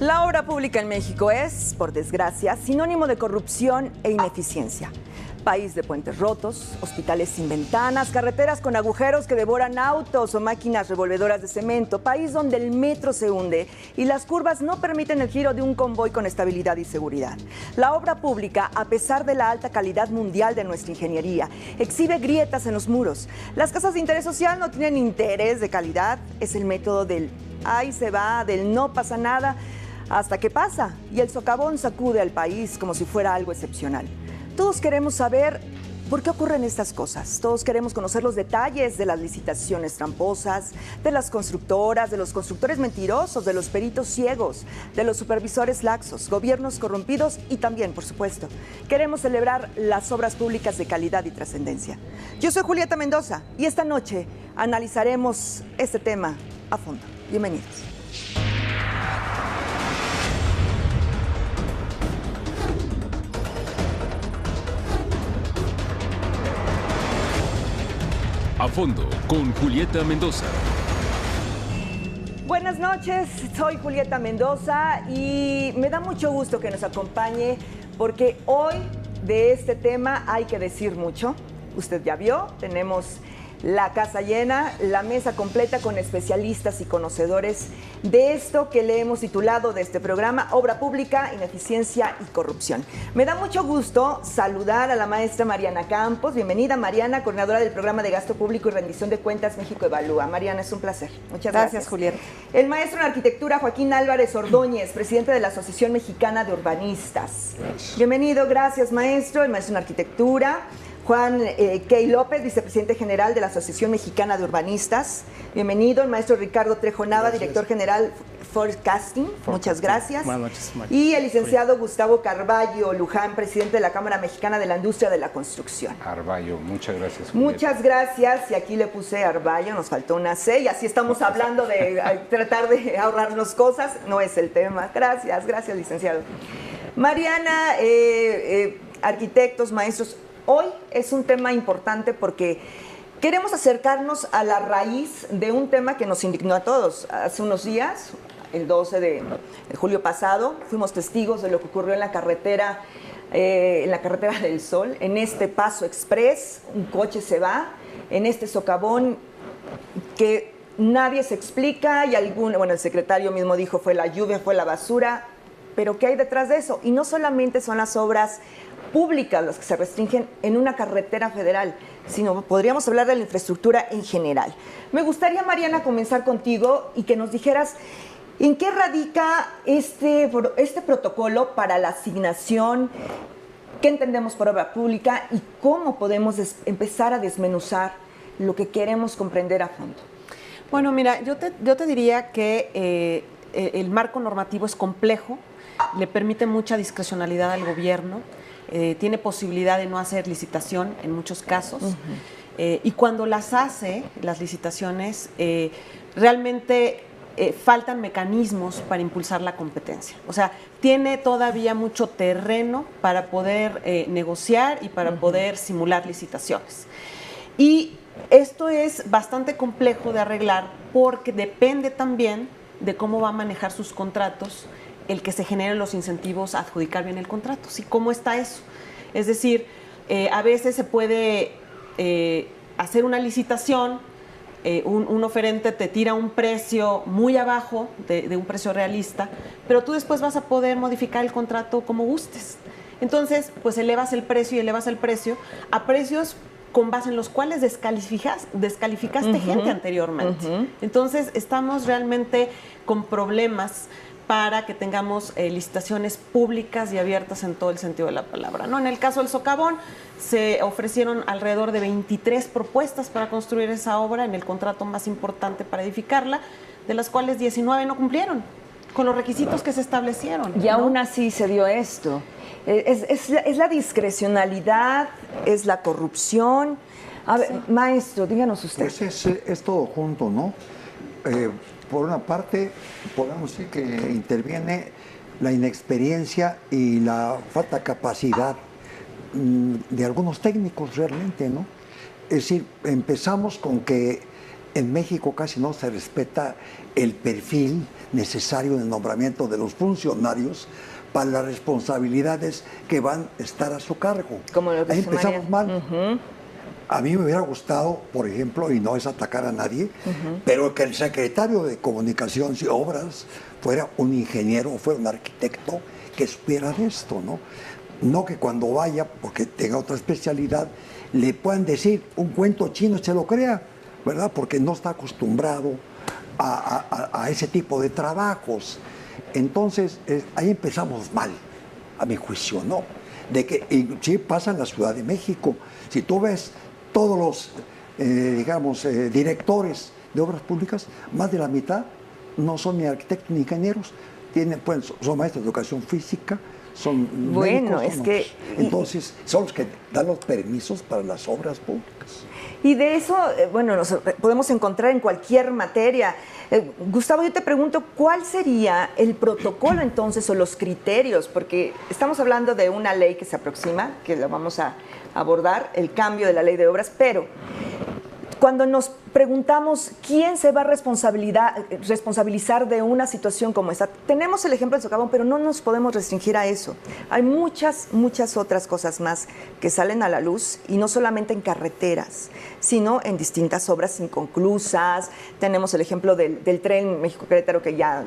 La obra pública en México es, por desgracia, sinónimo de corrupción e ineficiencia. País de puentes rotos, hospitales sin ventanas, carreteras con agujeros que devoran autos o máquinas revolvedoras de cemento, país donde el metro se hunde y las curvas no permiten el giro de un convoy con estabilidad y seguridad. La obra pública, a pesar de la alta calidad mundial de nuestra ingeniería, exhibe grietas en los muros. Las casas de interés social no tienen interés de calidad, es el método del ahí se va, del no pasa nada, hasta que pasa y el socavón sacude al país como si fuera algo excepcional. Todos queremos saber por qué ocurren estas cosas. Todos queremos conocer los detalles de las licitaciones tramposas, de las constructoras, de los constructores mentirosos, de los peritos ciegos, de los supervisores laxos, gobiernos corrompidos y también, por supuesto, queremos celebrar las obras públicas de calidad y trascendencia. Yo soy Julieta Mendoza y esta noche analizaremos este tema a fondo. Bienvenidos. A fondo con Julieta Mendoza. Buenas noches, soy Julieta Mendoza y me da mucho gusto que nos acompañe porque hoy de este tema hay que decir mucho. Usted ya vio, tenemos la casa llena, la mesa completa con especialistas y conocedores de esto que le hemos titulado de este programa, Obra Pública, Ineficiencia y Corrupción. Me da mucho gusto saludar a la maestra Mariana Campos. Bienvenida, Mariana, coordinadora del Programa de Gasto Público y Rendición de Cuentas México Evalúa. Mariana, es un placer. Muchas gracias. Gracias, Julieta. El maestro en Arquitectura, Joaquín Álvarez Ordóñez, presidente de la Asociación Mexicana de Urbanistas. Bienvenido, gracias, maestro. El maestro en Arquitectura, Juan Key López, vicepresidente general de la Asociación Mexicana de Urbanistas. Bienvenido. El maestro Ricardo Trejo Nava, director general Forecasting. Muchas gracias. Buenas noches, y el licenciado Gustavo Carballo Luján, presidente de la Cámara Mexicana de la Industria de la Construcción. Arballo, muchas gracias, Julieta. Muchas gracias. Y aquí le puse Arballo, nos faltó una C. Y así estamos hablando de tratar de ahorrarnos cosas. No es el tema. Gracias, gracias, licenciado. Mariana, arquitectos, maestros, hoy es un tema importante porque queremos acercarnos a la raíz de un tema que nos indignó a todos. Hace unos días, el 12 de julio pasado, fuimos testigos de lo que ocurrió en la carretera del Sol, en este paso express. Un coche se va en este socavón que nadie se explica y el secretario mismo dijo fue la lluvia, fue la basura, pero ¿qué hay detrás de eso? Y no solamente son las obras públicas las que se restringen en una carretera federal, sino podríamos hablar de la infraestructura en general. Me gustaría, Mariana, comenzar contigo y que nos dijeras en qué radica este protocolo para la asignación, qué entendemos por obra pública y cómo podemos empezar a desmenuzar lo que queremos comprender a fondo. Bueno, mira, yo te diría que el marco normativo es complejo, le permite mucha discrecionalidad al gobierno, tiene posibilidad de no hacer licitación en muchos casos, y cuando las hace, las licitaciones, realmente faltan mecanismos para impulsar la competencia. O sea, tiene todavía mucho terreno para poder negociar y para poder simular licitaciones. Y esto es bastante complejo de arreglar porque depende también de cómo va a manejar sus contratos el que se generen los incentivos a adjudicar bien el contrato. ¿Sí? ¿Cómo está eso? Es decir, a veces se puede hacer una licitación, un oferente te tira un precio muy abajo de un precio realista, pero tú después vas a poder modificar el contrato como gustes. Entonces, pues elevas el precio y elevas el precio a precios con base en los cuales descalificaste gente anteriormente. Entonces, estamos realmente con problemas para que tengamos licitaciones públicas y abiertas en todo el sentido de la palabra, ¿no? En el caso del socavón, se ofrecieron alrededor de 23 propuestas para construir esa obra en el contrato más importante para edificarla, de las cuales 19 no cumplieron con los requisitos que se establecieron. Y aún así se dio esto. Es la discrecionalidad, es la corrupción. A ver, maestro, díganos usted. Pues es todo junto, ¿no? Por una parte, podemos decir que interviene la inexperiencia y la falta de capacidad de algunos técnicos realmente, ¿no? Es decir, empezamos con que en México casi no se respeta el perfil necesario de nombramiento de los funcionarios para las responsabilidades que van a estar a su cargo. Como lo que Ahí dice empezamos María. mal. A mí me hubiera gustado, por ejemplo, y no es atacar a nadie, pero que el secretario de Comunicaciones y Obras fuera un ingeniero o fuera un arquitecto que supiera de esto, ¿no? No que cuando vaya, porque tenga otra especialidad, le puedan decir un cuento chino y se lo crea, ¿verdad? Porque no está acostumbrado a ese tipo de trabajos. Entonces, ahí empezamos mal, a mi juicio, ¿no? De que sí pasa en la Ciudad de México. Si tú ves todos los, directores de obras públicas, más de la mitad no son ni arquitectos ni ingenieros, pues, son maestros de educación física, son Bueno, médicos, es que... entonces, son los que dan los permisos para las obras públicas. Y de eso, bueno, nos podemos encontrar en cualquier materia. Gustavo, yo te pregunto, ¿cuál sería el protocolo entonces o los criterios? Porque estamos hablando de una ley que se aproxima, que la vamos a abordar, el cambio de la ley de obras, pero cuando nos preguntamos quién se va a responsabilizar de una situación como esta, tenemos el ejemplo del socavón, pero no nos podemos restringir a eso. Hay muchas otras cosas más que salen a la luz, y no solamente en carreteras, sino en distintas obras inconclusas. Tenemos el ejemplo del tren México-Querétaro, que ya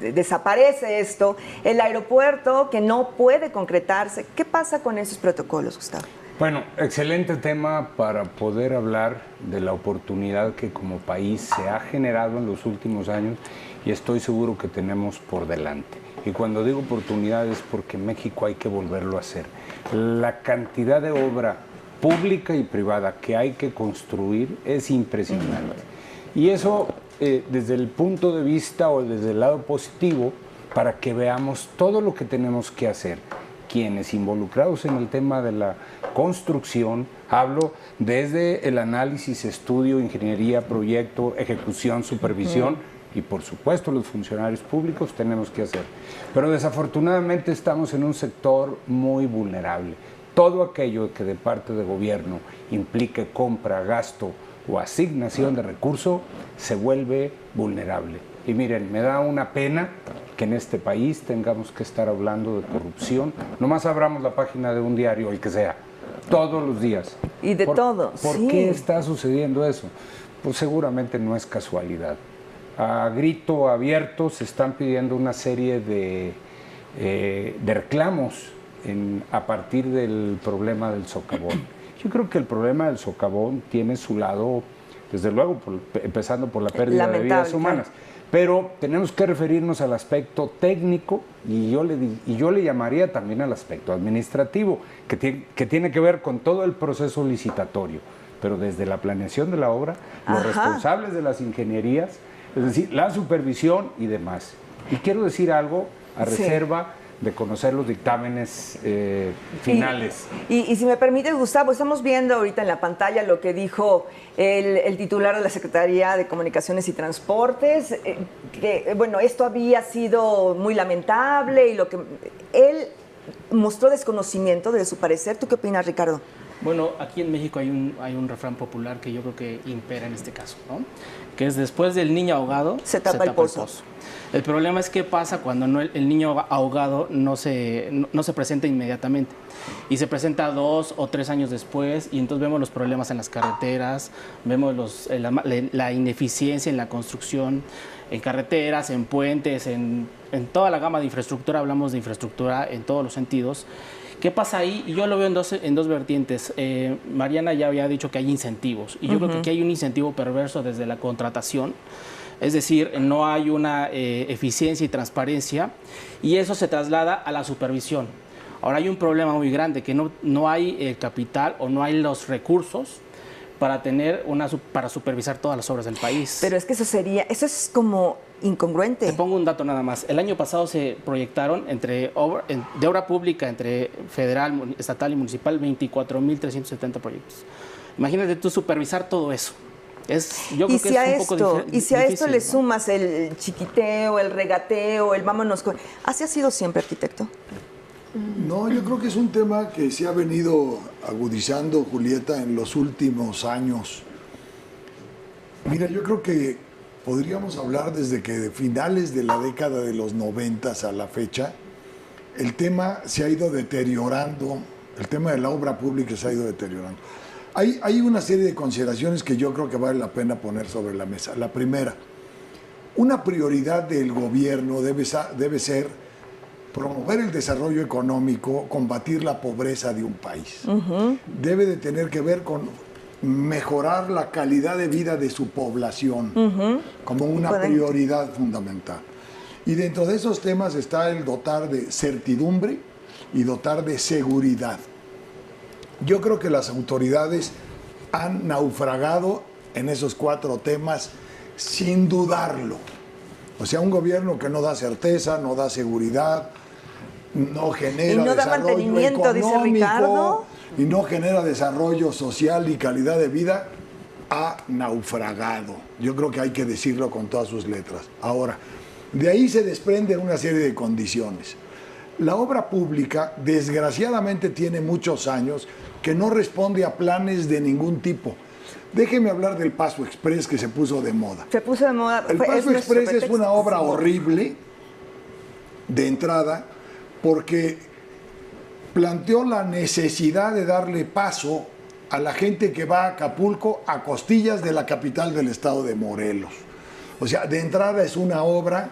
desaparece esto, el aeropuerto que no puede concretarse. ¿Qué pasa con esos protocolos, Gustavo? Bueno, excelente tema para poder hablar de la oportunidad que como país se ha generado en los últimos años y estoy seguro que tenemos por delante. Y cuando digo oportunidad es porque México hay que volverlo a hacer. La cantidad de obra pública y privada que hay que construir es impresionante. Y eso desde el punto de vista o desde el lado positivo, para que veamos todo lo que tenemos que hacer. Quienes involucrados en el tema de la construcción, hablo desde el análisis, estudio, ingeniería, proyecto, ejecución, supervisión y por supuesto los funcionarios públicos tenemos que hacer. Pero desafortunadamente estamos en un sector muy vulnerable. Todo aquello que de parte de gobierno implique compra, gasto o asignación de recursos se vuelve vulnerable. Y miren, me da una pena que en este país tengamos que estar hablando de corrupción. Nomás abramos la página de un diario, el que sea, todos los días. Y de todo, ¿Por sí. qué está sucediendo eso? Pues seguramente no es casualidad. A grito abierto se están pidiendo una serie de reclamos a partir del problema del socavón. Yo creo que el problema del socavón tiene su lado, desde luego, empezando por la pérdida de vidas humanas. Pero tenemos que referirnos al aspecto técnico y yo le llamaría también al aspecto administrativo, que tiene que ver con todo el proceso licitatorio. Pero desde la planeación de la obra, los responsables de las ingenierías, es decir, la supervisión y demás. Y quiero decir algo a reserva de conocer los dictámenes finales. Y si me permites, Gustavo, estamos viendo ahorita en la pantalla lo que dijo el titular de la Secretaría de Comunicaciones y Transportes, que, bueno, esto había sido muy lamentable y lo que él mostró desconocimiento de su parecer. ¿Tú qué opinas, Ricardo? Bueno, aquí en México hay un refrán popular que yo creo que impera en este caso, ¿no? Que es después del niño ahogado, se tapa el pozo. El problema es qué pasa cuando el niño ahogado no se presenta inmediatamente y se presenta 2 o 3 años después, y entonces vemos los problemas en las carreteras, vemos la ineficiencia en la construcción, en carreteras, en puentes, en toda la gama de infraestructura. Hablamos de infraestructura en todos los sentidos. ¿Qué pasa ahí? Y yo lo veo en dos vertientes. Mariana ya había dicho que hay incentivos, y yo creo que aquí hay un incentivo perverso desde la contratación. Es decir, no hay una eficiencia y transparencia, y eso se traslada a la supervisión. Ahora hay un problema muy grande, que no hay el capital o no hay los recursos para para supervisar todas las obras del país. Pero es que eso es como incongruente. Te pongo un dato nada más. El año pasado se proyectaron de obra pública entre federal, estatal y municipal 24.370 proyectos. Imagínate tú supervisar todo eso. Yo creo que es un poco difícil. Y si a esto le sumas el chiquiteo, el regateo, el vámonos con... ¿Así ha sido siempre, arquitecto? No, yo creo que es un tema que se ha venido agudizando, Julieta, en los últimos años. Mira, yo creo que podríamos hablar desde que de finales de la década de los 90 a la fecha, el tema se ha ido deteriorando, el tema de la obra pública se ha ido deteriorando. Hay una serie de consideraciones que yo creo que vale la pena poner sobre la mesa. La primera, una prioridad del gobierno debe ser promover el desarrollo económico, combatir la pobreza de un país. Debe de tener que ver con mejorar la calidad de vida de su población como una prioridad fundamental. Y dentro de esos temas está el dotar de certidumbre y dotar de seguridad. Yo creo que las autoridades han naufragado en esos 4 temas sin dudarlo. O sea, un gobierno que no da certeza, no da seguridad, no genera y no da desarrollo mantenimiento, dice Ricardo. Y no genera desarrollo social y calidad de vida, ha naufragado. Yo creo que hay que decirlo con todas sus letras. Ahora, de ahí se desprende una serie de condiciones. La obra pública, desgraciadamente, tiene muchos años que no responde a planes de ningún tipo. Déjeme hablar del Paso Express, que se puso de moda. Se puso de moda. El Paso Express es una obra horrible de entrada porque planteó la necesidad de darle paso a la gente que va a Acapulco a costillas de la capital del estado de Morelos. O sea, de entrada es una obra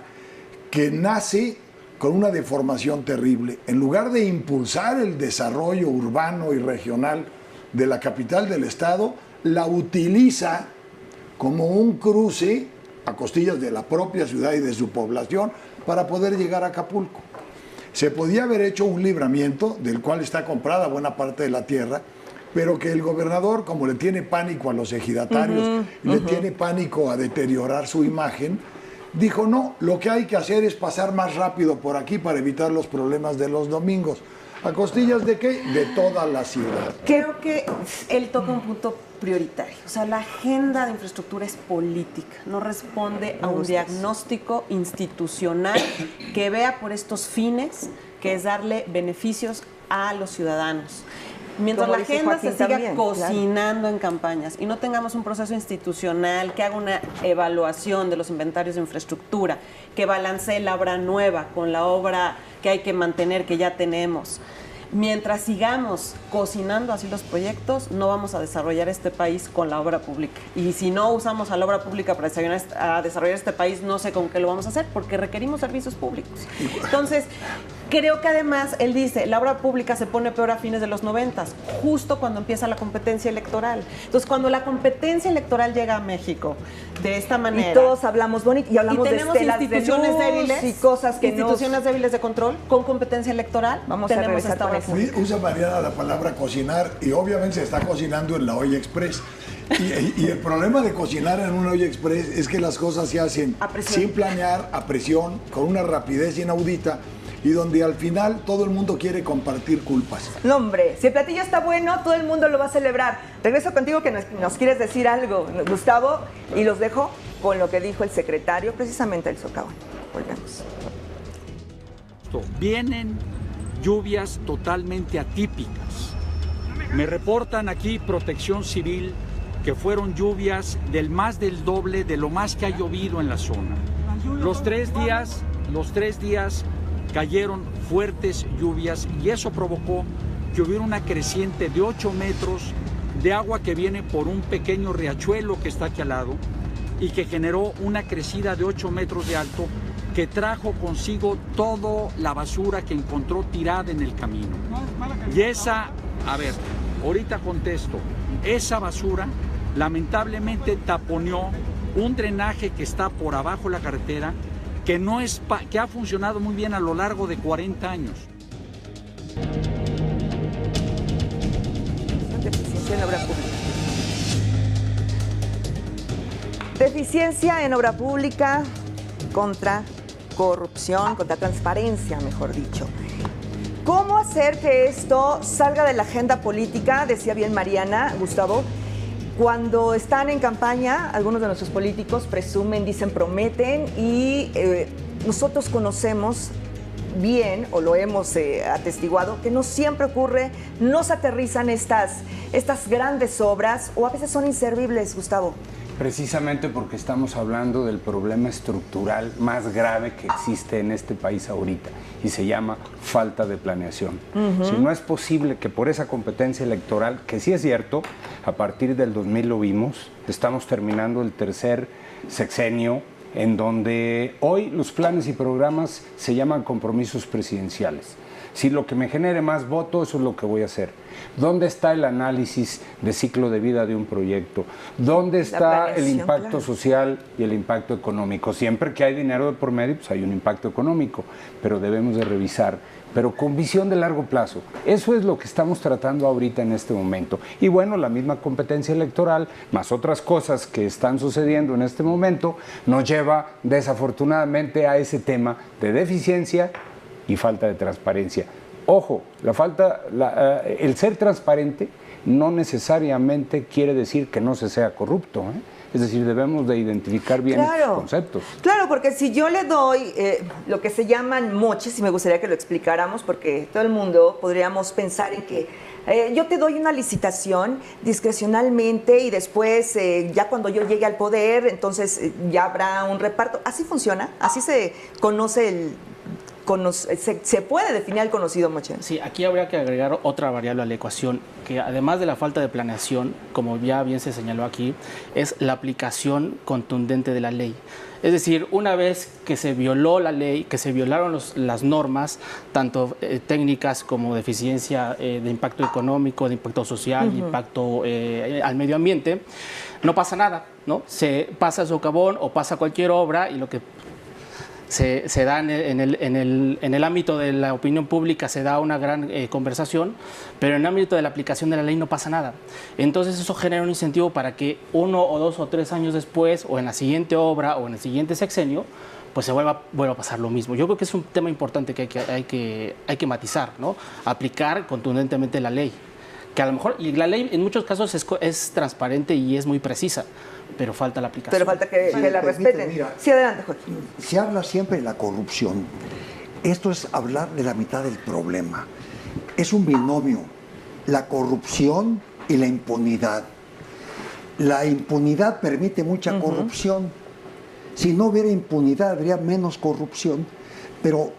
que nace con una deformación terrible. En lugar de impulsar el desarrollo urbano y regional de la capital del estado, la utiliza como un cruce a costillas de la propia ciudad y de su población para poder llegar a Acapulco. Se podía haber hecho un libramiento del cual está comprada buena parte de la tierra, pero que el gobernador, como le tiene pánico a los ejidatarios y le tiene pánico a deteriorar su imagen, dijo no, lo que hay que hacer es pasar más rápido por aquí para evitar los problemas de los domingos. ¿A costillas de qué? De toda la ciudad. Creo que él toca un punto prioritario. O sea, la agenda de infraestructura es política, no responde a un diagnóstico institucional que vea por estos fines, que es darle beneficios a los ciudadanos. Mientras la agenda se siga cocinando en campañas y no tengamos un proceso institucional que haga una evaluación de los inventarios de infraestructura, que balancee la obra nueva con la obra que hay que mantener, que ya tenemos, mientras sigamos cocinando así los proyectos, no vamos a desarrollar este país con la obra pública. Y si no usamos a la obra pública para desarrollar este país, no sé con qué lo vamos a hacer, porque requerimos servicios públicos. Entonces, creo que además, él dice, la obra pública se pone peor a fines de los 90, justo cuando empieza la competencia electoral. Entonces, cuando la competencia electoral llega a México de esta manera... Y todos hablamos bonito, y hablamos de estelas instituciones de luz débiles y cosas que instituciones débiles de control con competencia electoral, vamos a regresar con eso. Usa Mariana la palabra cocinar y obviamente se está cocinando en la olla express. Y el problema de cocinar en una olla express es que las cosas se hacen sin planear, a presión, con una rapidez inaudita y donde al final todo el mundo quiere compartir culpas. No, hombre, si el platillo está bueno, todo el mundo lo va a celebrar. Regreso contigo que nos quieres decir algo, Gustavo, y los dejo con lo que dijo el secretario precisamente del Socavón. Volvemos. Vienen lluvias totalmente atípicas. Me reportan aquí Protección Civil que fueron lluvias del más del doble de lo más que ha llovido en la zona. Los tres días cayeron fuertes lluvias y eso provocó que hubiera una creciente de 8 metros de agua que viene por un pequeño riachuelo que está aquí al lado y que generó una crecida de 8 metros de alto que trajo consigo toda la basura que encontró tirada en el camino. Y ahorita contesto, esa basura lamentablemente taponeó un drenaje que está por abajo de la carretera que ha funcionado muy bien a lo largo de 40 años. Deficiencia en obra pública. Deficiencia en obra pública contra corrupción, contra transparencia, mejor dicho. ¿Cómo hacer que esto salga de la agenda política? Decía bien Mariana, Gustavo. Cuando están en campaña, algunos de nuestros políticos presumen, dicen, prometen y nosotros conocemos bien, o lo hemos atestiguado, que no siempre ocurre, no se aterrizan estas grandes obras o a veces son inservibles, Gustavo. Precisamente porque estamos hablando del problema estructural más grave que existe en este país ahorita y se llama falta de planeación. Si no es posible que por esa competencia electoral, que sí es cierto, a partir del 2000 lo vimos, estamos terminando el tercer sexenio en donde hoy los planes y programas se llaman compromisos presidenciales. Si lo que me genere más votos, eso es lo que voy a hacer. ¿Dónde está el análisis de ciclo de vida de un proyecto? ¿Dónde está el impacto social y el impacto económico? Siempre que hay dinero de por medio, pues hay un impacto económico, pero debemos de revisar, pero con visión de largo plazo. Eso es lo que estamos tratando ahorita en este momento. Y bueno, la misma competencia electoral, más otras cosas que están sucediendo en este momento, nos lleva desafortunadamente a ese tema de deficiencia y falta de transparencia. Ojo, el ser transparente no necesariamente quiere decir que no se sea corrupto, ¿eh? Es decir, debemos de identificar bien estos conceptos. Claro, porque si yo le doy lo que se llaman moches, y me gustaría que lo explicáramos, porque todo el mundo podríamos pensar en que yo te doy una licitación discrecionalmente y después, ya cuando yo llegue al poder, entonces ya habrá un reparto. Así funciona, así se conoce se puede definir el conocido moche. Sí, aquí habría que agregar otra variable a la ecuación, que además de la falta de planeación, como ya bien se señaló aquí, es la aplicación contundente de la ley. Es decir, una vez que se violó la ley, que se violaron las normas, tanto técnicas como de eficiencia, de impacto económico, de impacto social, de impacto al medio ambiente, no pasa nada, ¿no? Se pasa el socavón o pasa cualquier obra y lo que se da en el ámbito de la opinión pública se da una gran conversación, pero en el ámbito de la aplicación de la ley no pasa nada. Entonces eso genera un incentivo para que 1 o 2 o 3 años después, o en la siguiente obra o en el siguiente sexenio, pues se vuelva a pasar lo mismo. Yo creo que es un tema importante que hay que matizar, ¿no? Aplicar contundentemente la ley. Que a lo mejor, y la ley en muchos casos es transparente y es muy precisa, pero falta la aplicación. Pero falta que la respeten. Mira, Sí, adelante, Jorge. Se habla siempre de la corrupción. Esto es hablar de la mitad del problema. Es un binomio, la corrupción y la impunidad. La impunidad permite mucha corrupción. Si no hubiera impunidad, habría menos corrupción, pero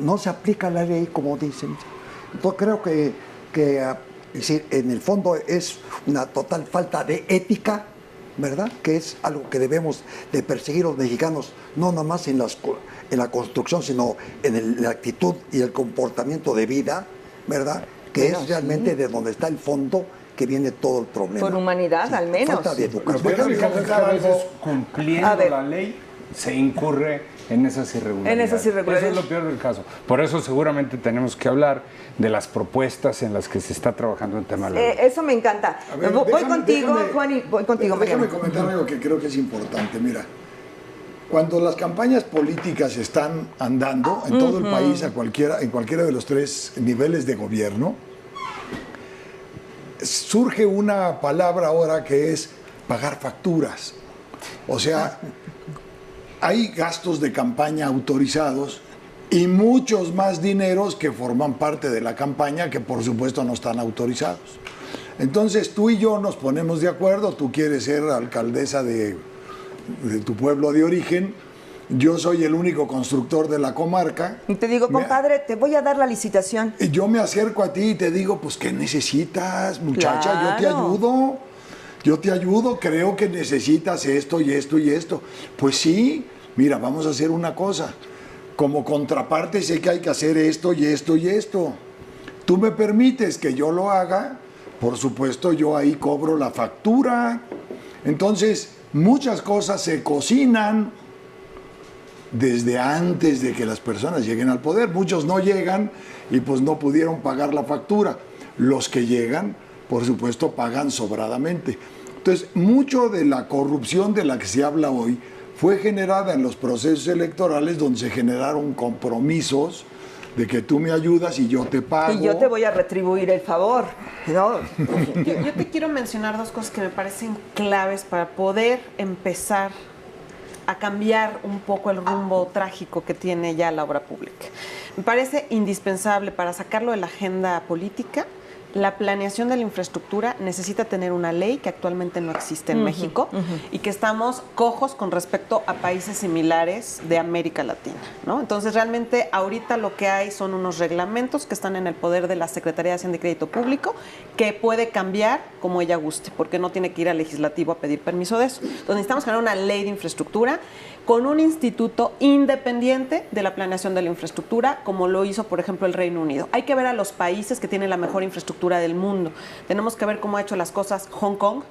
no se aplica la ley, como dicen. Entonces creo que es decir, en el fondo es una total falta de ética, ¿verdad? Que es algo que debemos de perseguir los mexicanos, no nada más en la construcción, sino en la actitud y el comportamiento de vida, ¿verdad? Que es realmente de donde está el fondo que viene todo el problema. Por humanidad, al menos. Falta de educación. A veces cumpliendo la ley se incurre en esas irregularidades. Eso es lo peor del caso. Por eso seguramente tenemos que hablar de las propuestas en las que se está trabajando en tema de la ley. Eso me encanta. Ver, voy contigo, Juan, y voy contigo, Mariana. Déjame comentar algo que creo que es importante. Mira, cuando las campañas políticas están andando en todo el país, en cualquiera de los 3 niveles de gobierno, surge una palabra ahora que es pagar facturas. O sea, hay gastos de campaña autorizados y muchos más dineros que forman parte de la campaña que por supuesto no están autorizados. Entonces tú y yo nos ponemos de acuerdo, tú quieres ser alcaldesa de tu pueblo de origen, yo soy el único constructor de la comarca. Y te digo, compadre, te voy a dar la licitación. Y yo me acerco a ti y te digo, pues ¿qué necesitas, muchacha? Claro. Yo te ayudo. Yo te ayudo, creo que necesitas esto y esto y esto. Pues sí, mira, vamos a hacer una cosa. Como contraparte sé que hay que hacer esto y esto y esto. Tú me permites que yo lo haga, por supuesto yo ahí cobro la factura. Entonces, muchas cosas se cocinan desde antes de que las personas lleguen al poder. Muchos no llegan y pues no pudieron pagar la factura. Los que llegan, por supuesto, pagan sobradamente. Entonces, mucho de la corrupción de la que se habla hoy fue generada en los procesos electorales donde se generaron compromisos de que tú me ayudas y yo te pago. Y yo te voy a retribuir el favor, ¿no? Yo te quiero mencionar 2 cosas que me parecen claves para poder empezar a cambiar un poco el rumbo trágico que tiene ya la obra pública. Me parece indispensable para sacarlo de la agenda política La planeación de la infraestructura necesita tener una ley que actualmente no existe en México y que estamos cojos con respecto a países similares de América Latina, ¿no? Entonces, realmente ahorita lo que hay son unos reglamentos que están en el poder de la Secretaría de Hacienda y Crédito Público, que puede cambiar como ella guste, porque no tiene que ir al legislativo a pedir permiso de eso. Entonces, necesitamos generar una ley de infraestructura con un instituto independiente de la planeación de la infraestructura, como lo hizo, por ejemplo, el Reino Unido. Hay que ver a los países que tienen la mejor infraestructura del mundo. Tenemos que ver cómo ha hecho las cosas Hong Kong,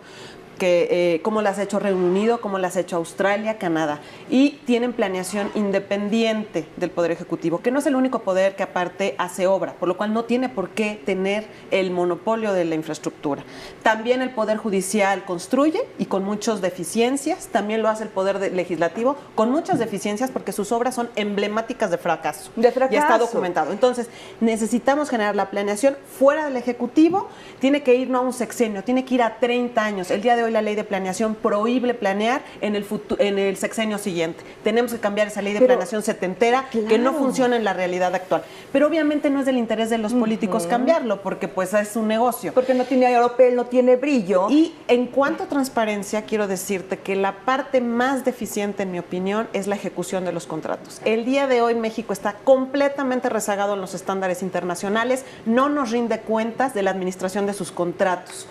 cómo las ha hecho Reino Unido, cómo las ha hecho Australia, Canadá. Y tienen planeación independiente del Poder Ejecutivo, que no es el único poder que aparte hace obra, por lo cual no tiene por qué tener el monopolio de la infraestructura. También el Poder Judicial construye y con muchas deficiencias, también lo hace el Poder Legislativo con muchas deficiencias porque sus obras son emblemáticas de fracaso. De fracaso. Ya está documentado. Entonces, necesitamos generar la planeación fuera del Ejecutivo, tiene que ir no a un sexenio, tiene que ir a 30 años. El día de hoy la ley de planeación prohíbe planear en el sexenio siguiente. Tenemos que cambiar esa ley de planeación setentera, claro, que no funciona en la realidad actual. Pero obviamente no es del interés de los políticos cambiarlo, porque pues es un negocio. Porque no tiene europeo, no tiene brillo. Y en cuanto a transparencia, quiero decirte que la parte más deficiente, en mi opinión, es la ejecución de los contratos. El día de hoy México está completamente rezagado en los estándares internacionales, no nos rinde cuentas de la administración de sus contratos.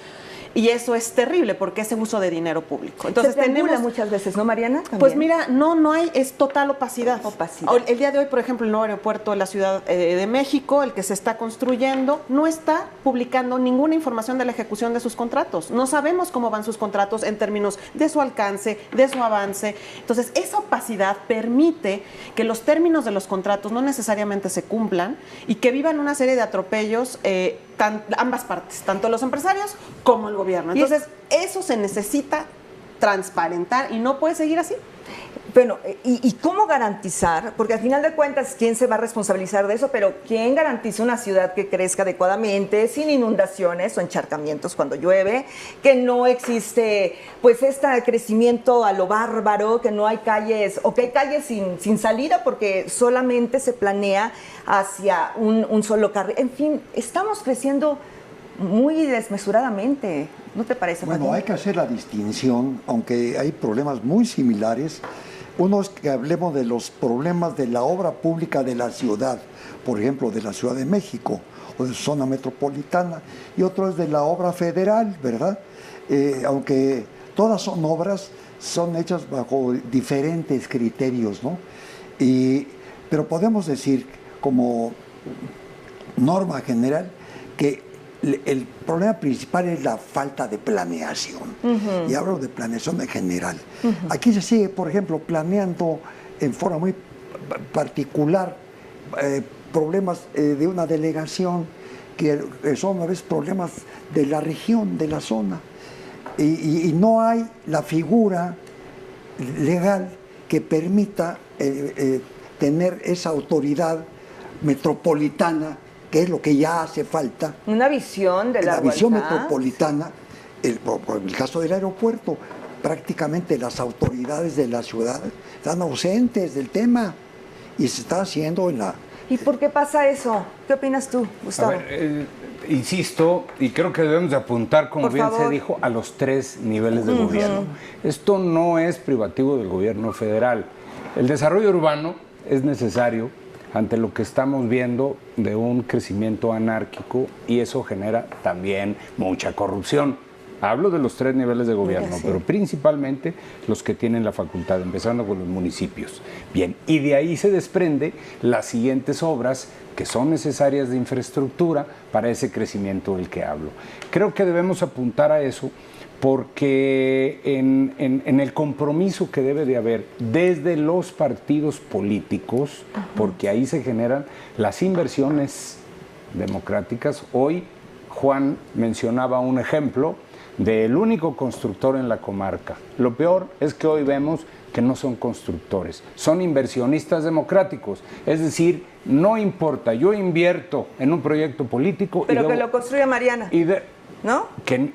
Y eso es terrible porque es uso de dinero público. Entonces tenemos muchas veces, ¿no, Mariana? ¿También? Pues mira, no hay, es total opacidad. Opacidad. El día de hoy, por ejemplo, el nuevo aeropuerto de la Ciudad de México, el que se está construyendo, no está publicando ninguna información de la ejecución de sus contratos. No sabemos cómo van sus contratos en términos de su alcance, de su avance. Entonces, esa opacidad permite que los términos de los contratos no necesariamente se cumplan y que vivan una serie de atropellos ambas partes, tanto los empresarios como el gobierno. Entonces, eso se necesita transparentar y no puede seguir así. Bueno, ¿y cómo garantizar? Porque al final de cuentas, ¿quién se va a responsabilizar de eso? Pero ¿quién garantiza una ciudad que crezca adecuadamente, sin inundaciones o encharcamientos cuando llueve? Que no existe, pues, este crecimiento a lo bárbaro, que no hay calles, o que hay calles sin salida porque solamente se planea hacia un solo carril. En fin, estamos creciendo muy desmesuradamente. ¿No te parece, Bueno, Martín? hay que hacer la distinción, aunque hay problemas muy similares. Uno es que hablemos de los problemas de la obra pública de la ciudad, por ejemplo, de la Ciudad de México o de su zona metropolitana, y otro es de la obra federal, ¿verdad? Aunque todas son obras, son hechas bajo diferentes criterios, ¿no? Pero podemos decir, como norma general, que el problema principal es la falta de planeación. Y hablo de planeación en general. Aquí se sigue, por ejemplo, planeando en forma muy particular problemas de una delegación que son a veces problemas de la región, de la zona. Y no hay la figura legal que permita tener esa autoridad metropolitana, que es lo que ya hace falta. Una visión de la visión metropolitana. Por el caso del aeropuerto, prácticamente las autoridades de la ciudad están ausentes del tema y se está haciendo en la... ¿Y por qué pasa eso? ¿Qué opinas tú, Gustavo? A ver, insisto, y creo que debemos de apuntar, como bien se dijo, a los 3 niveles de gobierno. Esto no es privativo del gobierno federal. El desarrollo urbano es necesario ante lo que estamos viendo de un crecimiento anárquico, y eso genera también mucha corrupción. Hablo de los 3 niveles de gobierno, pero principalmente los que tienen la facultad, empezando con los municipios. Bien, y de ahí se desprende las siguientes obras que son necesarias de infraestructura para ese crecimiento del que hablo. Creo que debemos apuntar a eso porque en el compromiso que debe de haber desde los partidos políticos, porque ahí se generan las inversiones democráticas. Hoy Juan mencionaba un ejemplo del único constructor en la comarca. Lo peor es que hoy vemos que no son constructores, son inversionistas democráticos. Es decir, no importa, yo invierto en un proyecto político... Pero y luego, que lo construya Mariana, ¿no? Que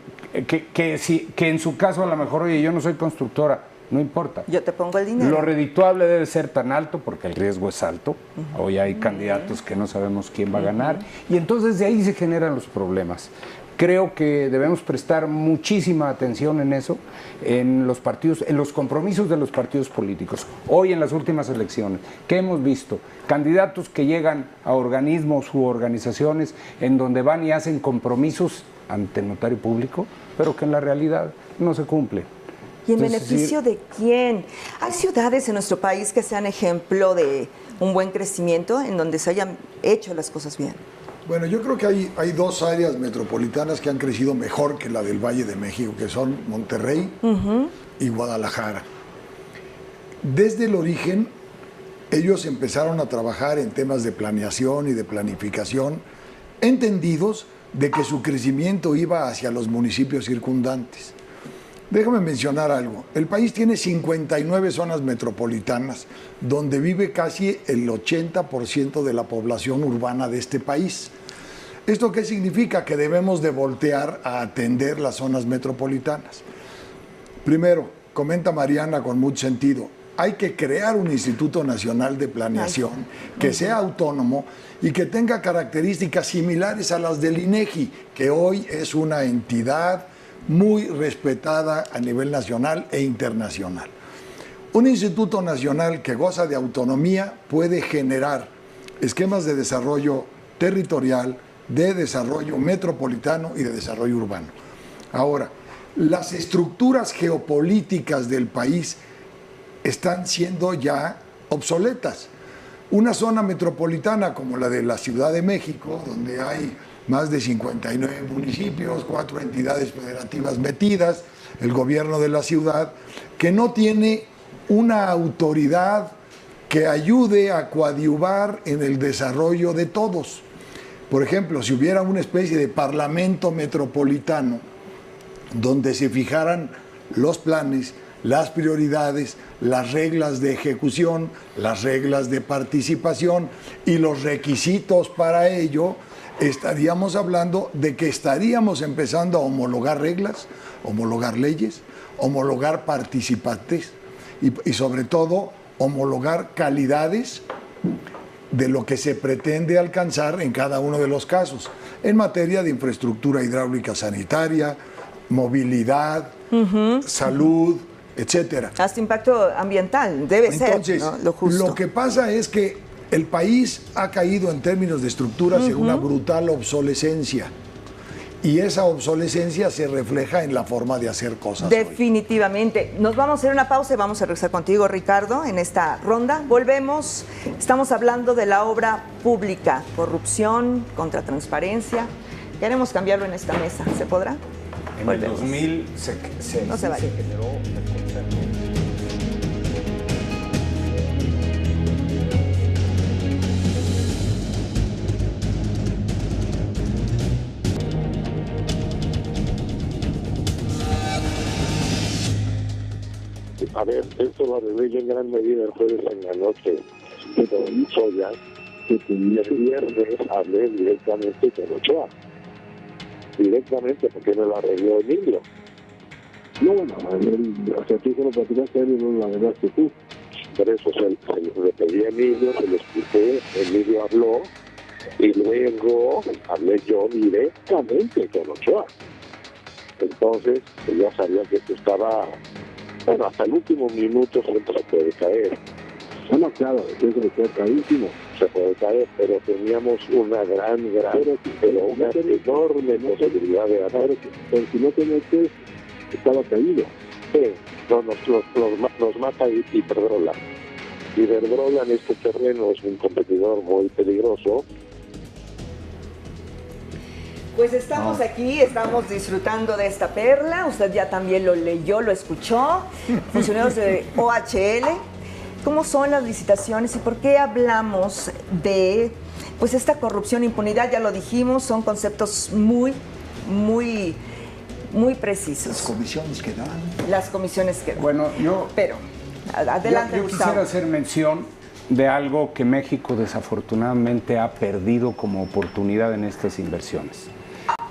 en su caso a lo mejor, oye, yo no soy constructora, no importa. Yo te pongo el dinero. Lo redituable debe ser tan alto porque el riesgo es alto. Hoy hay candidatos que no sabemos quién va a ganar y entonces de ahí se generan los problemas. Creo que debemos prestar muchísima atención en eso, en los partidos, en los compromisos de los partidos políticos. Hoy en las últimas elecciones, ¿qué hemos visto? Candidatos que llegan a organismos u organizaciones en donde van y hacen compromisos ante el notario público, pero que en la realidad no se cumplen. ¿Y en Entonces, beneficio de quién? ¿Hay ciudades en nuestro país que sean ejemplo de un buen crecimiento, en donde se hayan hecho las cosas bien? Bueno, yo creo que hay dos áreas metropolitanas que han crecido mejor que la del Valle de México, que son Monterrey y Guadalajara. Desde el origen, ellos empezaron a trabajar en temas de planeación y de planificación, entendidos de que su crecimiento iba hacia los municipios circundantes. Déjame mencionar algo. El país tiene 59 zonas metropolitanas, donde vive casi el 80% de la población urbana de este país. ¿Esto qué significa? Que debemos de voltear a atender las zonas metropolitanas. Primero, comenta Mariana con mucho sentido, hay que crear un Instituto Nacional de Planeación que sea autónomo y que tenga características similares a las del INEGI, que hoy es una entidad muy respetada a nivel nacional e internacional. Un instituto nacional que goza de autonomía puede generar esquemas de desarrollo territorial, de desarrollo metropolitano y de desarrollo urbano. Ahora, las estructuras geopolíticas del país están siendo ya obsoletas. Una zona metropolitana como la de la Ciudad de México, donde hay más de 59 municipios, 4 entidades federativas metidas, el gobierno de la ciudad, que no tiene una autoridad que ayude a coadyuvar en el desarrollo de todos. Por ejemplo, si hubiera una especie de parlamento metropolitano donde se fijaran los planes, las prioridades, las reglas de ejecución, las reglas de participación y los requisitos para ello, estaríamos hablando de que estaríamos empezando a homologar reglas, homologar leyes, homologar participantes y sobre todo homologar calidades de lo que se pretende alcanzar en cada uno de los casos, en materia de infraestructura hidráulica sanitaria, movilidad, salud, etcétera. Hasta impacto ambiental, debe ser, ¿no? Lo justo. Lo que pasa es que el país ha caído en términos de estructuras en una brutal obsolescencia. Y esa obsolescencia se refleja en la forma de hacer cosas. Definitivamente. Nos vamos a hacer una pausa y vamos a regresar contigo, Ricardo, en esta ronda. Volvemos. Estamos hablando de la obra pública, corrupción, contra transparencia. Queremos cambiarlo en esta mesa. ¿Se podrá? En Volvemos. el 2000 No se vaya. generó el concepto. A ver, esto lo arreglé yo en gran medida el jueves en la noche con Soya, que el viernes hablé directamente con Ochoa. Directamente, porque me lo arregló Emilio. No, bueno, o sea, tú solo platicaste a él y no la verdad que tú. Por eso le pedí a Emilio, se lo expliqué, Emilio habló, y luego hablé yo directamente con Ochoa. Entonces, ya sabía que esto estaba... Bueno, hasta el último minuto siempre se puede caer. Bueno, claro, eso se puede caísimo. Se puede caer, pero teníamos una pero una enorme posibilidad de ganar. Pero si no te metes, estaba caído. Sí, nos mata Iberdrola. Iberdrola en este terreno es un competidor muy peligroso. Pues estamos aquí, estamos disfrutando de esta perla. Usted ya también lo leyó, lo escuchó. Funcionarios de OHL. ¿Cómo son las licitaciones y por qué hablamos de pues esta corrupción, impunidad? Ya lo dijimos, son conceptos muy precisos. Las comisiones que dan. Las comisiones que dan. Bueno, Pero, adelante, yo Gustavo. quisiera hacer mención de algo que México desafortunadamente ha perdido como oportunidad en estas inversiones,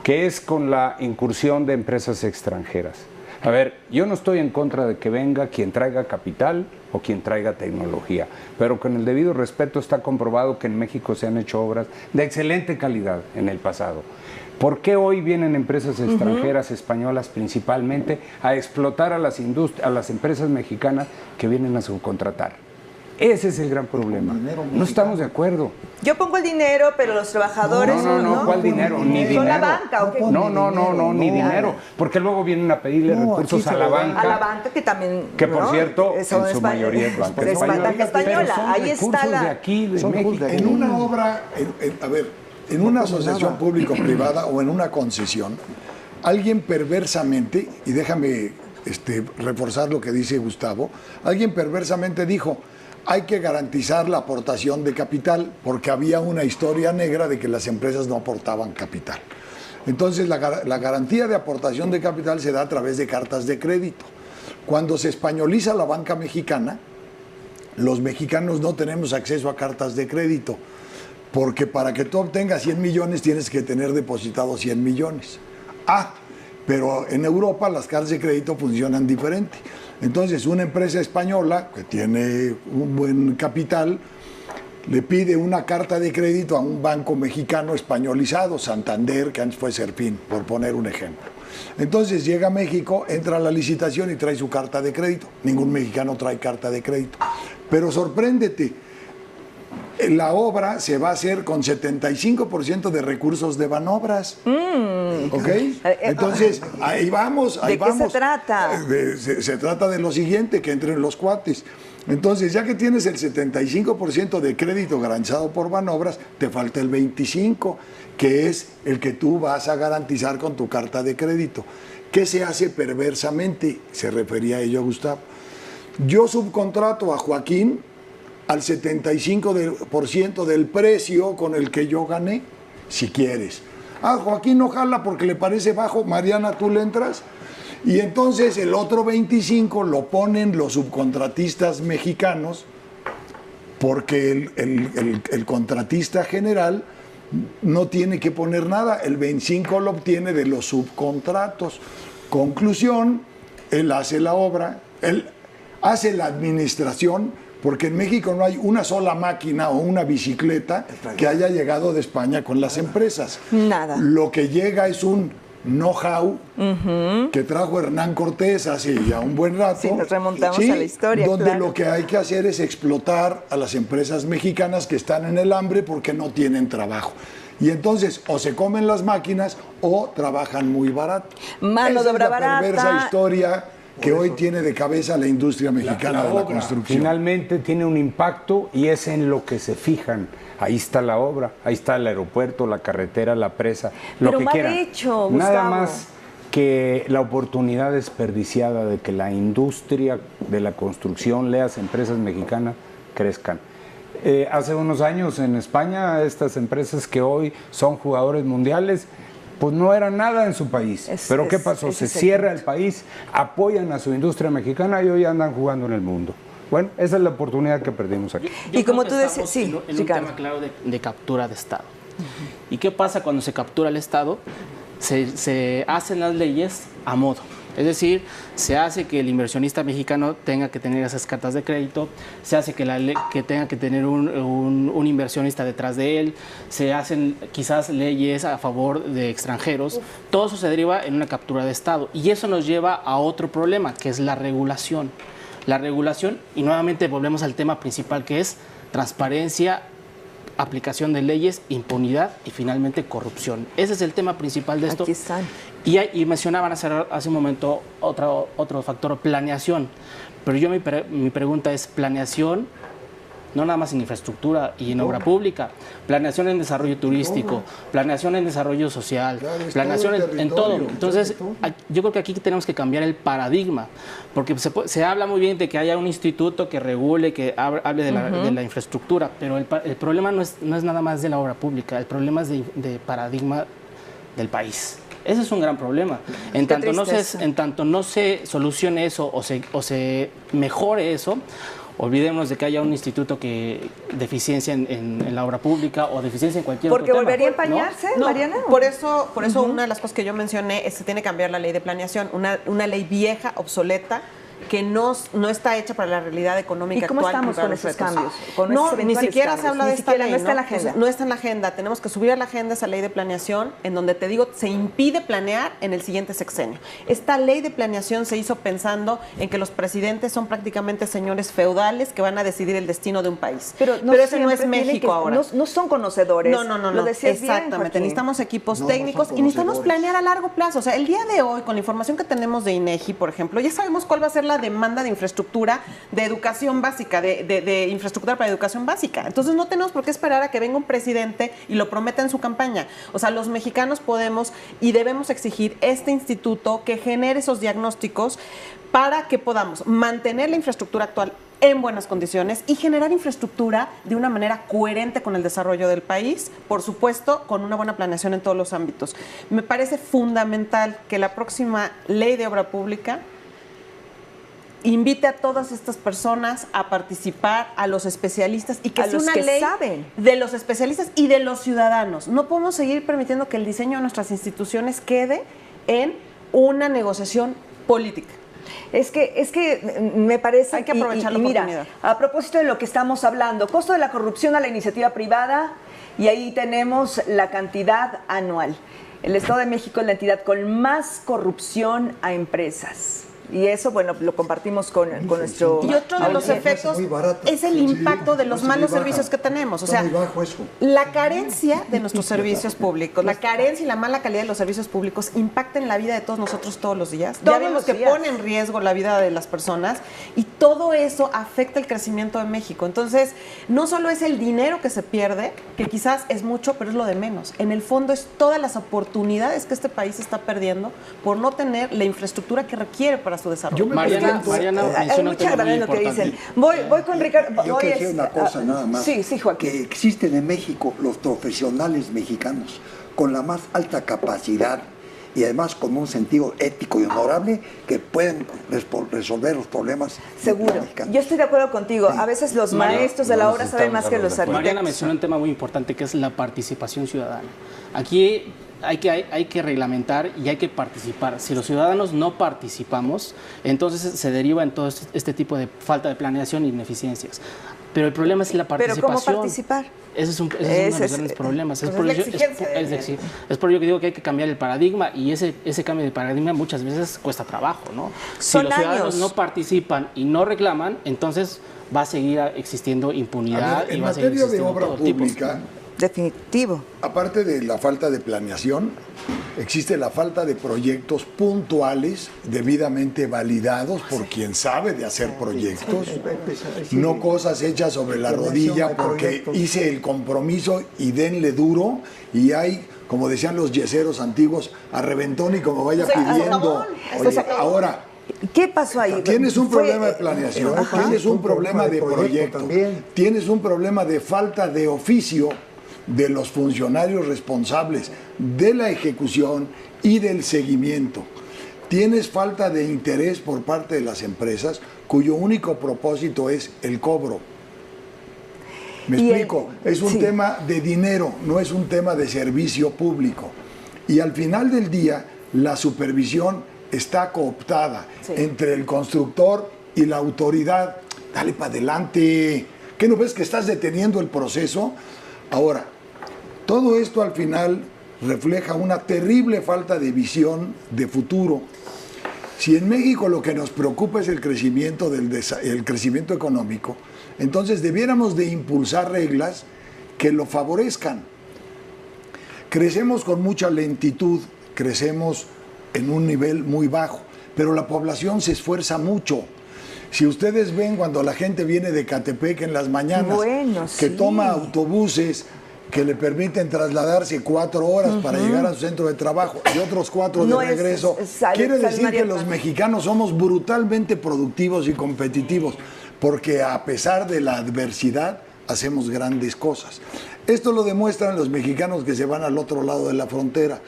que es con la incursión de empresas extranjeras. A ver, yo no estoy en contra de que venga quien traiga capital o quien traiga tecnología, pero con el debido respeto está comprobado que en México se han hecho obras de excelente calidad en el pasado. ¿Por qué hoy vienen empresas extranjeras, españolas principalmente, a explotar a las empresas mexicanas que vienen a subcontratar? Ese es el gran problema. No estamos de acuerdo. Yo pongo el dinero, pero los trabajadores no, ¿cuál dinero? Ni dinero. ¿Son la banca o qué? No, ni dinero. Porque luego vienen a pedirle recursos a la banca. A la banca que también... Que por cierto, en su mayoría es banca española. Ahí está la... de aquí, de México. En una obra, en una asociación público-privada o en una concesión, alguien perversamente, y déjame reforzar lo que dice Gustavo, alguien perversamente dijo: hay que garantizar la aportación de capital, porque había una historia negra de que las empresas no aportaban capital. Entonces, la garantía de aportación de capital se da a través de cartas de crédito. Cuando se españoliza la banca mexicana, los mexicanos no tenemos acceso a cartas de crédito, porque para que tú obtengas 100 millones tienes que tener depositados 100 millones. Pero en Europa las cartas de crédito funcionan diferente. Entonces, una empresa española que tiene un buen capital le pide una carta de crédito a un banco mexicano españolizado, Santander, que antes fue Serfín, por poner un ejemplo. Entonces llega a México, entra a la licitación y trae su carta de crédito. Ningún mexicano trae carta de crédito. Pero sorpréndete, la obra se va a hacer con 75% de recursos de Banobras. ¿Ok? Entonces, ahí vamos. ¿De qué se trata? Se trata de lo siguiente, que entren los cuates. Entonces, ya que tienes el 75% de crédito garantizado por Banobras, te falta el 25%, que es el que tú vas a garantizar con tu carta de crédito. ¿Qué se hace perversamente? Se refería a ello Gustavo. Yo subcontrato a Joaquín al 75% del precio con el que yo gané, si quieres. Joaquín no jala porque le parece bajo. Mariana, tú le entras. Y entonces el otro 25% lo ponen los subcontratistas mexicanos, porque el contratista general no tiene que poner nada. El 25% lo obtiene de los subcontratos. Conclusión, él hace la obra, él hace la administración, porque en México no hay una sola máquina o una bicicleta que haya llegado de España con las empresas. Nada. Lo que llega es un know-how que trajo Hernán Cortés hace ya un buen rato. Sí, nos remontamos a la historia, donde claro. Lo que hay que hacer es explotar a las empresas mexicanas que están en el hambre porque no tienen trabajo. Y entonces o se comen las máquinas o trabajan muy barato. Mano de obra barata. Esa es la perversa historia que hoy tiene de cabeza la industria mexicana de la construcción. Finalmente tiene un impacto y es en lo que se fijan. Ahí está la obra, ahí está el aeropuerto, la carretera, la presa, lo que quieran. Pero mal hecho, Gustavo. Nada más que la oportunidad desperdiciada de que la industria de la construcción, leas empresas mexicanas, crezcan. Hace unos años en España, estas empresas que hoy son jugadores mundiales, pues no era nada en su país. Pero ¿qué pasó? Se cierra el país, apoyan a su industria mexicana y hoy andan jugando en el mundo. Bueno, esa es la oportunidad que perdimos aquí. Y como tú decías, sí, en un tema claro de captura de Estado. ¿Y qué pasa cuando se captura el Estado? Se hacen las leyes a modo. Es decir, se hace que el inversionista mexicano tenga que tener esas cartas de crédito, se hace que tenga que tener un inversionista detrás de él, se hacen quizás leyes a favor de extranjeros. Todo eso se deriva en una captura de Estado. Y eso nos lleva a otro problema, que es la regulación. La regulación, y nuevamente volvemos al tema principal, que es transparencia, aplicación de leyes, impunidad y finalmente corrupción. Ese es el tema principal de esto. Aquí están. Y mencionaban hace un momento otro factor, planeación. Pero yo mi pregunta es, planeación no nada más en infraestructura y en obra pública, planeación en desarrollo turístico, planeación en desarrollo social, planeación en todo. Entonces, yo creo que aquí tenemos que cambiar el paradigma, porque se habla muy bien de que haya un instituto que regule, que hable de la infraestructura, pero el problema no es nada más de la obra pública, el problema es de paradigma del país. Ese es un gran problema. En tanto no se solucione eso o se mejore eso, olvidémonos de que haya un instituto que deficiencia en la obra pública o deficiencia en cualquier Porque otro tema. volvería a empañarse, No, Mariana. por eso una de las cosas que yo mencioné es que tiene que cambiar la ley de planeación, una ley vieja, obsoleta, que no está hecha para la realidad económica ¿Y cómo actual. estamos con esos cambios? Con No, esos ni eventuales siquiera cambios. se habla Ni de esta siquiera, ley. no está en la agenda. No está en la agenda. Tenemos que subir a la agenda esa ley de planeación, en donde te digo, se impide planear en el siguiente sexenio. Esta ley de planeación se hizo pensando en que los presidentes son prácticamente señores feudales que van a decidir el destino de un país. Pero ese no es siempre tienen México ahora. No son conocedores. No. Lo decías bien, Exactamente. Joaquín. Necesitamos equipos No, técnicos no son y necesitamos conocedores. planear a largo plazo. O sea, el día de hoy, con la información que tenemos de INEGI, por ejemplo, ya sabemos cuál va a ser la demanda de infraestructura de educación básica, de infraestructura para educación básica. Entonces no tenemos por qué esperar a que venga un presidente y lo prometa en su campaña. O sea, los mexicanos podemos y debemos exigir este instituto que genere esos diagnósticos para que podamos mantener la infraestructura actual en buenas condiciones y generar infraestructura de una manera coherente con el desarrollo del país, por supuesto, con una buena planeación en todos los ámbitos. Me parece fundamental que la próxima ley de obra pública invite a todas estas personas a participar, a los especialistas, y que A sea los una que ley saben. de los especialistas y de los ciudadanos. No podemos seguir permitiendo que el diseño de nuestras instituciones quede en una negociación política. Es que me parece... Hay que aprovechar la mira, oportunidad. a propósito de lo que estamos hablando, costo de la corrupción a la iniciativa privada, y ahí tenemos la cantidad anual. El Estado de México es la entidad con más corrupción a empresas. Y eso, bueno, lo compartimos con nuestro... Y otro de los audiencia. efectos muy barata. es el Sí, impacto de los es muy malos baja. servicios que tenemos. O Está sea, muy bajo eso. la carencia de nuestros servicios públicos, la carencia y la mala calidad de los servicios públicos impacta en la vida de todos nosotros todos los días. Todos Ya vemos los que días. pone en riesgo la vida de las personas y todo eso afecta el crecimiento de México. Entonces, no solo es el dinero que se pierde, que quizás es mucho, pero es lo de menos. En el fondo es todas las oportunidades que este país está perdiendo por no tener la infraestructura que requiere para su desarrollo. Yo me Mariana pregunto- menciona Hay un mucha tema muy gravedad en lo que importante. dicen. Voy con Ricardo. Yo voy quiero decir es- una cosa nada más. Sí, Joaquín. Que existen en México los profesionales mexicanos con la más alta capacidad y además con un sentido ético y honorable que pueden resolver los problemas Seguro. mexicanos. Yo estoy de acuerdo contigo. Sí. A veces los Mariana, maestros de la no obra saben más que los necesitamos Mariana arquitectos. mencionó un tema muy importante que es la participación ciudadana. Aquí hay que reglamentar y hay que participar. Si los ciudadanos no participamos, entonces se deriva en todo este tipo de falta de planeación y ineficiencias. Pero el problema es la Pero participación. ¿cómo participar? Ese es uno de Ese los es- grandes problemas. pues por es la ello- exigencia de- es por ello que digo que hay que cambiar el paradigma y ese cambio de paradigma muchas veces cuesta trabajo, ¿no? Si Son los ciudadanos años. no participan y no reclaman, entonces va a seguir existiendo A impunidad ver, y en va a seguir materia de existiendo obra todo tipo. pública, Definitivo. aparte de la falta de planeación, existe la falta de proyectos puntuales, debidamente validados por quien sabe de hacer proyectos, no cosas hechas sobre la rodilla porque hice el compromiso y denle duro y hay, como decían los yeseros antiguos, a reventón y como vaya O sea, pidiendo. acabó. Oye, ahora, ¿Qué pasó ahí? tienes un Fue- problema de planeación, Ajá. tienes un problema de proyecto, también. tienes un problema de falta de oficio de los funcionarios responsables de la ejecución y del seguimiento. Tienes falta de interés por parte de las empresas cuyo único propósito es el cobro. ¿Me Y explico? Es un sí. tema de dinero, no es un tema de servicio público. Y al final del día, la supervisión está cooptada Sí. entre el constructor y la autoridad. Dale para adelante. ¿Qué no ves que estás deteniendo el proceso? Ahora, todo esto al final refleja una terrible falta de visión de futuro. Si en México lo que nos preocupa es el crecimiento, el crecimiento económico, entonces debiéramos de impulsar reglas que lo favorezcan. Crecemos con mucha lentitud, crecemos en un nivel muy bajo, pero la población se esfuerza mucho. Si ustedes ven cuando la gente viene de Catepec en las mañanas, Bueno, que sí. toma autobuses que le permiten trasladarse 4 horas para llegar a su centro de trabajo y otros 4 de No es- regreso, sale quiere decir María que los Paz. mexicanos somos brutalmente productivos y competitivos, porque a pesar de la adversidad hacemos grandes cosas. Esto lo demuestran los mexicanos que se van al otro lado de la frontera.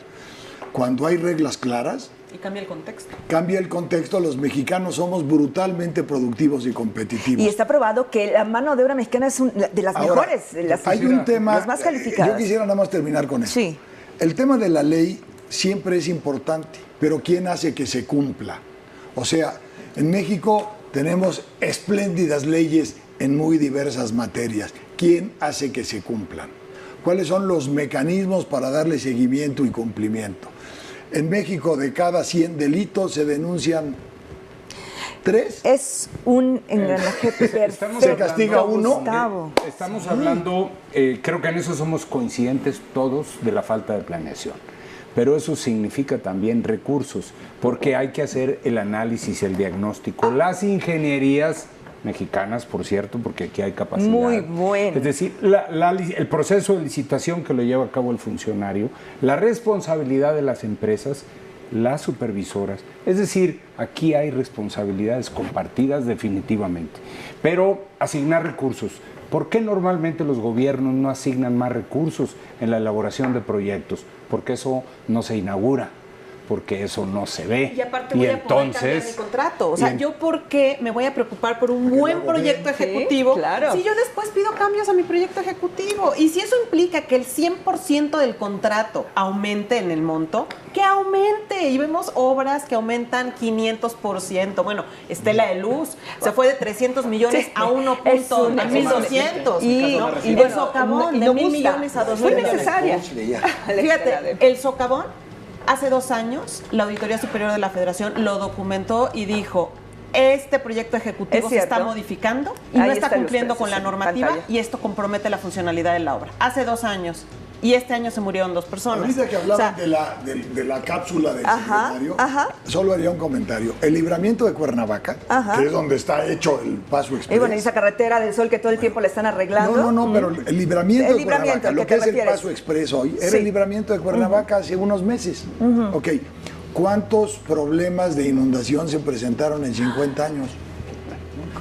cuando hay reglas claras, Y cambia el contexto. cambia el contexto, los mexicanos somos brutalmente productivos y competitivos. Y está probado que la mano de obra mexicana es de las Ahora, mejores, de las, hay un tema, las más calificadas. yo quisiera nada más terminar con esto. Sí. El tema de la ley siempre es importante, pero ¿quién hace que se cumpla? O sea, en México tenemos espléndidas leyes en muy diversas materias. ¿Quién hace que se cumplan? ¿Cuáles son los mecanismos para darle seguimiento y cumplimiento? En México, de cada 100 delitos se denuncian 3. Es un engranaje perfecto. Se castiga uno. Gustavo. Estamos hablando, creo que en eso somos coincidentes todos, de la falta de planeación. Pero eso significa también recursos, porque hay que hacer el análisis, el diagnóstico. Las ingenierías mexicanas, por cierto, porque aquí hay capacidad. Muy bueno. Es decir, el proceso de licitación que lo lleva a cabo el funcionario, la responsabilidad de las empresas, las supervisoras. Es decir, aquí hay responsabilidades compartidas definitivamente. Pero asignar recursos. ¿Por qué normalmente los gobiernos no asignan más recursos en la elaboración de proyectos? Porque eso no se inaugura, porque eso no se ve. Y aparte voy a poder cambiar mi contrato. O sea, ¿yo por qué me voy a preocupar por un buen proyecto ejecutivo si yo después pido cambios a mi proyecto ejecutivo? Y si eso implica que el 100% del contrato aumente en el monto, que aumente. Y vemos obras que aumentan 500%. Bueno, Estela de Luz se fue de 300 millones a 1.200. Y el socavón de 1,000 millones a 2,000 millones. Fue necesaria. Fíjate, el socavón, hace 2 años, la Auditoría Superior de la Federación lo documentó y dijo: este proyecto ejecutivo se está modificando y no está cumpliendo con la normativa y esto compromete la funcionalidad de la obra. Hace 2 años. Y este año se murieron 2 personas. Ahorita que hablaban de la cápsula del secretario, solo haría un comentario. El libramiento de Cuernavaca, que es donde está hecho el Paso Express. Y bueno, esa carretera del Sol que todo el tiempo le están arreglando. No, pero el libramiento de Cuernavaca, lo que es el Paso Express hoy, era el libramiento de Cuernavaca hace unos meses. Ok, ¿cuántos problemas de inundación se presentaron en 50 años?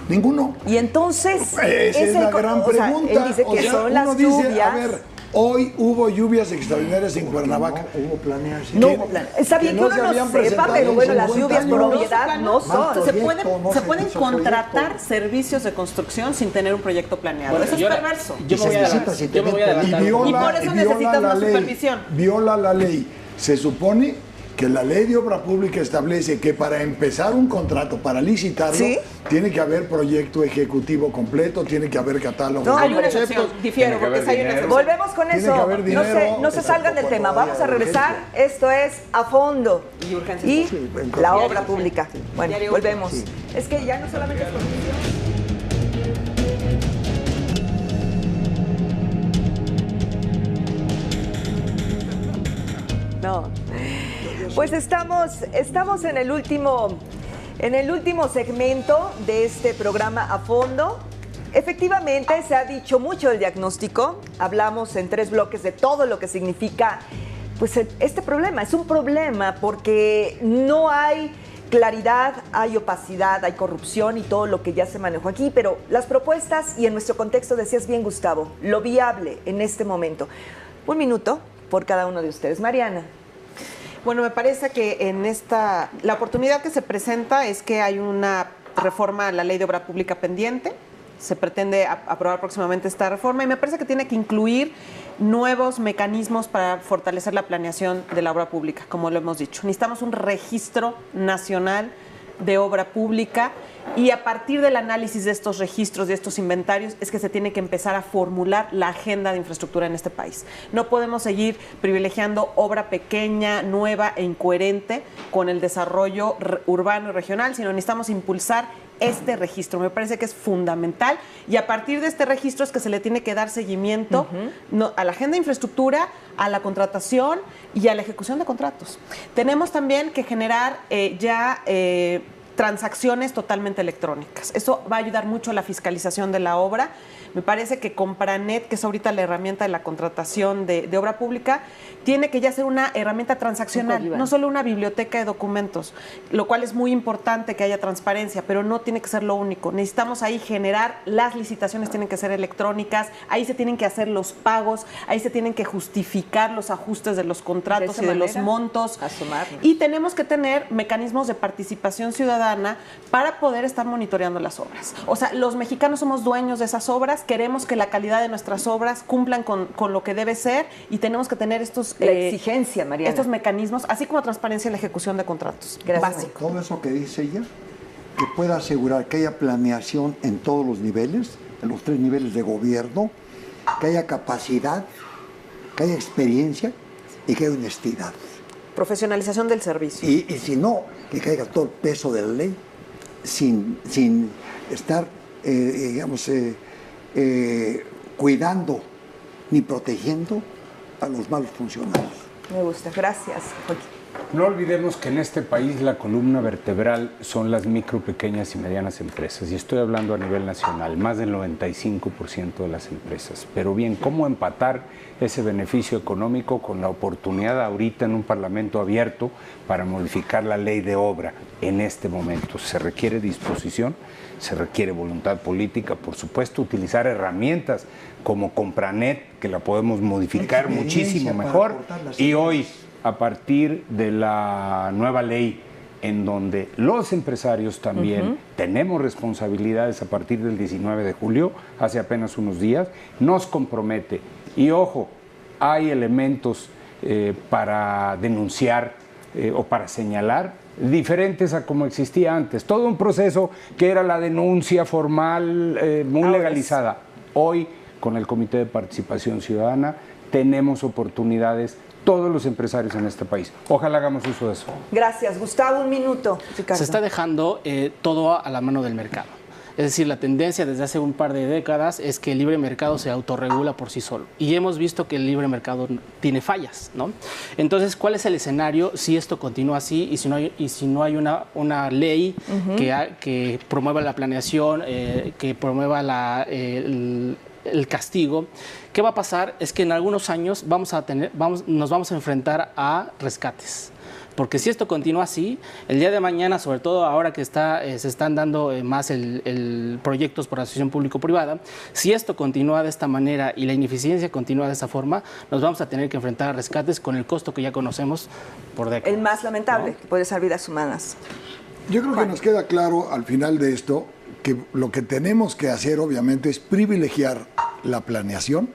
Ninguno. Y entonces... Esa es la gran pregunta. Él dice que son las lluvias. A ver, hoy hubo lluvias extraordinarias en Cuernavaca. No hubo planeación. No hubo planeación. Está bien que uno no sepa, pero bueno, las lluvias por obviedad no son. Se pueden contratar servicios de construcción sin tener un proyecto planeado. Bueno, eso es perverso. Yo me voy a adelantar. Y por eso necesitas más supervisión. Viola la ley. Se supone que la ley de obra pública establece que para empezar un contrato, para licitarlo, tiene que haber proyecto ejecutivo completo, tiene que haber catálogo. No, hay una excepción, difiero, porque hay una excepción. Volvemos con eso. No se salgan del tema. Vamos a regresar. Esto es A Fondo y la obra pública. Bueno, volvemos. Es que ya no solamente es corrupción. No. Pues estamos en el último segmento de este programa A Fondo. Efectivamente, se ha dicho mucho del diagnóstico. Hablamos en 3 bloques de todo lo que significa pues este problema. Es un problema porque no hay claridad, hay opacidad, hay corrupción y todo lo que ya se manejó aquí, pero las propuestas y en nuestro contexto, decías bien, Gustavo, lo viable en este momento. 1 minuto por cada uno de ustedes. Mariana. Bueno, me parece que la oportunidad que se presenta es que hay una reforma a la Ley de Obra Pública pendiente. Se pretende aprobar próximamente esta reforma y me parece que tiene que incluir nuevos mecanismos para fortalecer la planeación de la obra pública, como lo hemos dicho. Necesitamos un registro nacional de obra pública y a partir del análisis de estos registros, de estos inventarios, es que se tiene que empezar a formular la agenda de infraestructura en este país. No podemos seguir privilegiando obra pequeña, nueva e incoherente con el desarrollo urbano y regional, sino necesitamos impulsar este registro. Me parece que es fundamental y a partir de este registro es que se le tiene que dar seguimiento a la agenda de infraestructura, a la contratación y a la ejecución de contratos. Tenemos también que generar transacciones totalmente electrónicas. Eso va a ayudar mucho a la fiscalización de la obra. Me parece que Compranet, que es ahorita la herramienta de la contratación de obra pública, tiene que ya ser una herramienta transaccional, no solo una biblioteca de documentos, lo cual es muy importante que haya transparencia, pero no tiene que ser lo único. Necesitamos ahí generar, las licitaciones tienen que ser electrónicas, ahí se tienen que hacer los pagos, ahí se tienen que justificar los ajustes de los contratos y de los montos. Y tenemos que tener mecanismos de participación ciudadana para poder estar monitoreando las obras. O sea, los mexicanos somos dueños de esas obras, queremos que la calidad de nuestras obras cumplan con lo que debe ser y tenemos que tener estos la exigencia, Mariana, estos mecanismos, así como transparencia en la ejecución de contratos. Básico. Todo eso que dice ella, que pueda asegurar que haya planeación en todos los niveles, en los 3 niveles de gobierno, que haya capacidad, que haya experiencia y que haya honestidad. Profesionalización del servicio. Y si no, que caiga todo el peso de la ley sin estar, cuidando ni protegiendo a los malos funcionarios. Me gusta, gracias, Joaquín. No olvidemos que en este país la columna vertebral son las micro, pequeñas y medianas empresas. Y estoy hablando a nivel nacional, más del 95% de las empresas. Pero bien, ¿cómo empatar ese beneficio económico con la oportunidad ahorita en un parlamento abierto para modificar la ley de obra en este momento? Se requiere disposición, se requiere voluntad política, por supuesto, utilizar herramientas como Compranet, que la podemos modificar muchísimo mejor. Y hoy, a partir de la nueva ley, en donde los empresarios también tenemos responsabilidades a partir del 19 de julio, hace apenas unos días, nos compromete. Y ojo, hay elementos para denunciar o para señalar diferentes a como existía antes. Todo un proceso que era la denuncia formal, muy legalizada. Hoy, con el Comité de Participación Ciudadana, tenemos oportunidades todos los empresarios en este país. Ojalá hagamos uso de eso. Gracias. Gustavo, un minuto. Ricardo. Se está dejando todo a la mano del mercado. Es decir, la tendencia desde hace un par de décadas es que el libre mercado se autorregula por sí solo. Y hemos visto que el libre mercado tiene fallas, ¿no? Entonces, ¿cuál es el escenario si esto continúa así y si no hay una ley que promueva la planeación, que promueva el castigo? ¿Qué va a pasar? Es que en algunos años nos vamos a enfrentar a rescates. Porque si esto continúa así, el día de mañana, sobre todo ahora que se están dando más proyectos por asociación público-privada, si esto continúa de esta manera y la ineficiencia continúa de esta forma, nos vamos a tener que enfrentar a rescates con el costo que ya conocemos por décadas. El más lamentable, que puede ser vidas humanas. Yo creo que nos queda claro al final de esto que lo que tenemos que hacer obviamente es privilegiar la planeación,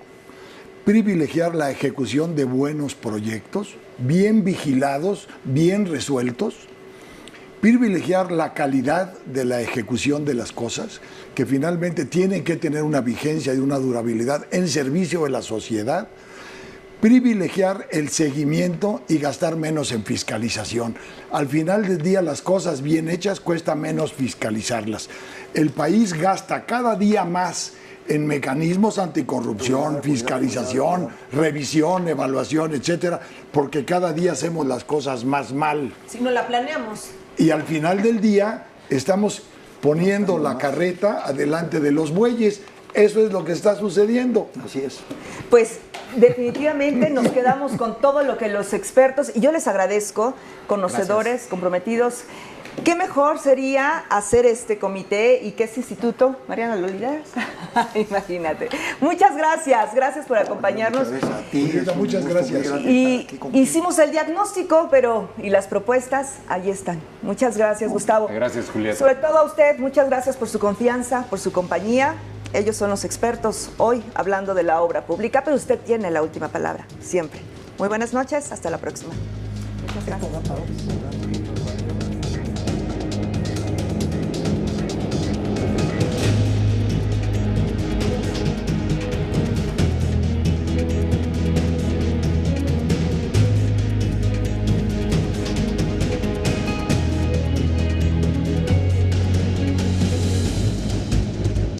privilegiar la ejecución de buenos proyectos, bien vigilados, bien resueltos, privilegiar la calidad de la ejecución de las cosas, que finalmente tienen que tener una vigencia y una durabilidad en servicio de la sociedad, privilegiar el seguimiento y gastar menos en fiscalización. Al final del día, las cosas bien hechas cuesta menos fiscalizarlas. El país gasta cada día más en mecanismos anticorrupción, fiscalización, revisión, evaluación, etcétera, porque cada día hacemos las cosas más mal. Si no la planeamos. Y al final del día estamos poniendo la carreta adelante de los bueyes. Eso es lo que está sucediendo. Así es. Pues definitivamente nos quedamos con todo lo que los expertos, y yo les agradezco, conocedores, comprometidos. ¿Qué mejor sería hacer este comité y que este instituto? Mariana, ¿lo lideras? Imagínate. Muchas gracias. Gracias por acompañarnos. Gracias a ti. Muchas gracias. Y hicimos el diagnóstico, y las propuestas, ahí están. Muchas gracias, Gustavo. Gracias, Julieta. Sobre todo a usted, muchas gracias por su confianza, por su compañía. Ellos son los expertos hoy hablando de la obra pública, pero usted tiene la última palabra, siempre. Muy buenas noches, hasta la próxima. Muchas gracias.